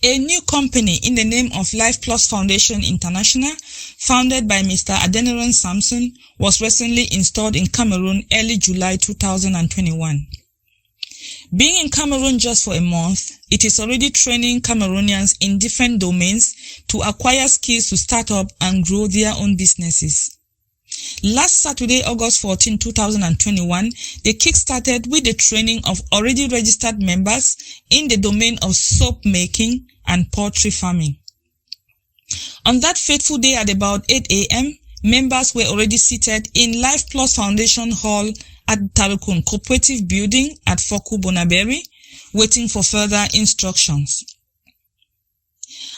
A new company in the name of Plus Foundation International, founded by Mr. Adeniran Samson, was recently installed in Cameroon early July 2021. Being in Cameroon just for a month, it is already training Cameroonians in different domains to acquire skills to start up and grow their own businesses. Last Saturday, August 14, 2021, they kick-started with the training of already registered members in the domain of soap making and poultry farming. On that fateful day at about 8 a.m., members were already seated in Plus Foundation Hall at Tarokun Cooperative Building at Foku Bonaberi, waiting for further instructions.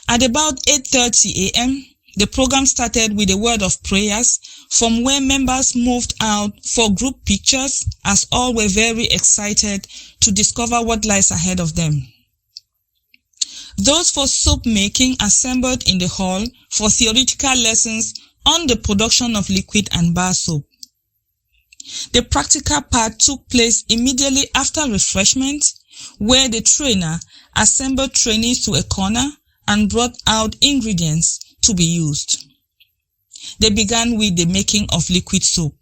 At about 8:30 a.m., the program started with a word of prayers, from where members moved out for group pictures, as all were very excited to discover what lies ahead of them. Those for soap making assembled in the hall for theoretical lessons on the production of liquid and bar soap. The practical part took place immediately after refreshment, where the trainer assembled trainees to a corner and brought out ingredients to be used. They began with the making of liquid soap.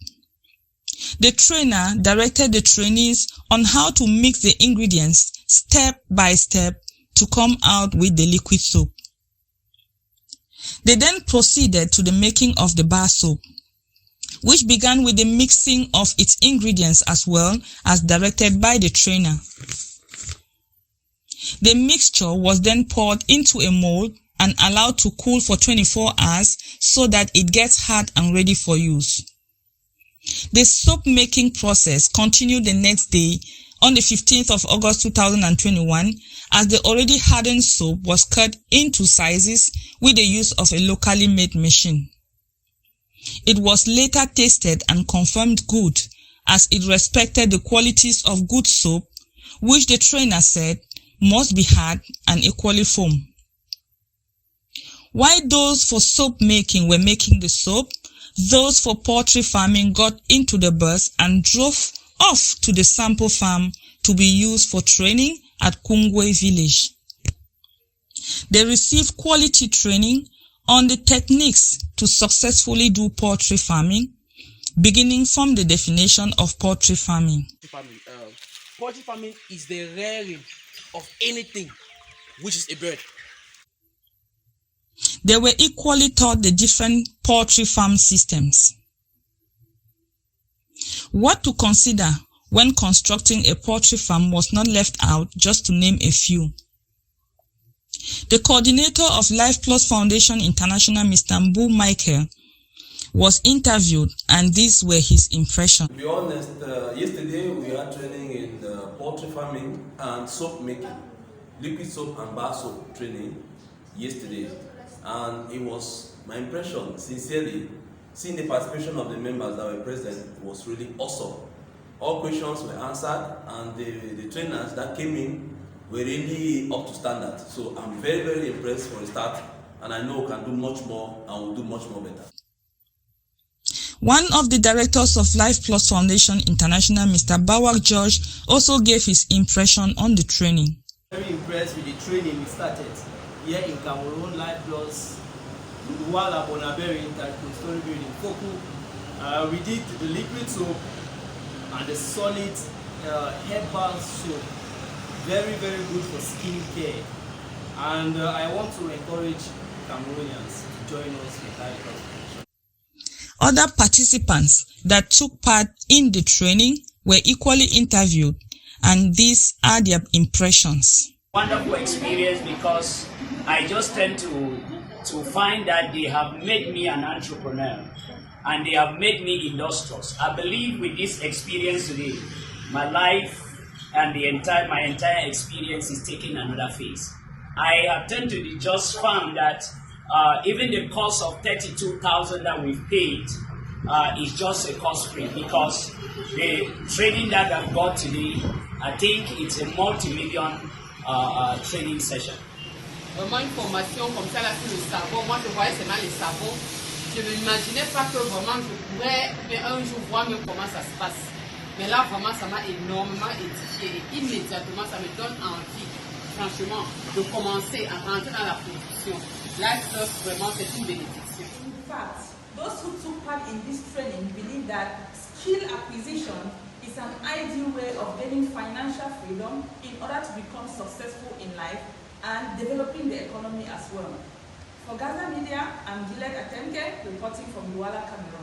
The trainer directed the trainees on how to mix the ingredients step by step to come out with the liquid soap. They then proceeded to the making of the bar soap, which began with the mixing of its ingredients as well as directed by the trainer. The mixture was then poured into a mold and allowed to cool for 24 hours so that it gets hard and ready for use. The soap making process continued the next day on the 15th of August 2021 as the already hardened soap was cut into sizes with the use of a locally made machine. It was later tasted and confirmed good as it respected the qualities of good soap, which the trainer said must be hard and equally firm. While those for soap making were making the soap, those for poultry farming got into the bus and drove off to the sample farm to be used for training at Kungwe village. They received quality training on the techniques to successfully do poultry farming, beginning from the definition of poultry farming. Poultry farming is the rearing of anything which is a bird. They were equally taught the different poultry farm systems. What to consider when constructing a poultry farm was not left out, just to name a few. The coordinator of Plus Foundation International, Mr. Mbu Michael, was interviewed, and these were his impressions. To be honest, yesterday we had training in poultry farming and soap making, liquid soap and bar soap training yesterday. And it was my impression, sincerely, seeing the participation of the members that were present was really awesome. All questions were answered, and the trainers that came in were really up to standard. So I'm very, very impressed for the start, and I know we can do much more and we'll do much more better. One of the directors of Plus Foundation International, Mr. Bawak George, also gave his impression on the training. Very impressed with the training we started here in Cameroon, Plus, Douala Cameroun, building Foku. We did the liquid soap and the solid herbal soap. Very, very good for skin care. And I want to encourage Cameroonians to join us with that. Other participants that took part in the training were equally interviewed, and these are their impressions. Wonderful experience, because I just tend to find that they have made me an entrepreneur and they have made me industrious. I believe with this experience today, my life and my entire experience is taking another phase. I have tend to just found that even the cost of 32,000 that we've paid is just a cost free, because the training that I've got today, I think it's a multi-million training session. Vraiment une formation comme ça là sur le savon. Moi je voyais seulement les savons. Je ne m'imaginais pas que vraiment je pourrais un jour voir même comment ça se passe. Mais là vraiment ça m'a énormément édifié et immédiatement ça me donne envie franchement, de commencer à rentrer dans la production. Life Plus, vraiment, c'est une bénédiction. In fact, those who took part in this training believe that skill acquisition is an ideal way of gaining financial freedom in order to become successful in life and developing the economy as well. For GASA Media, I'm Douala Cameroun, reporting from Douala Cameroun.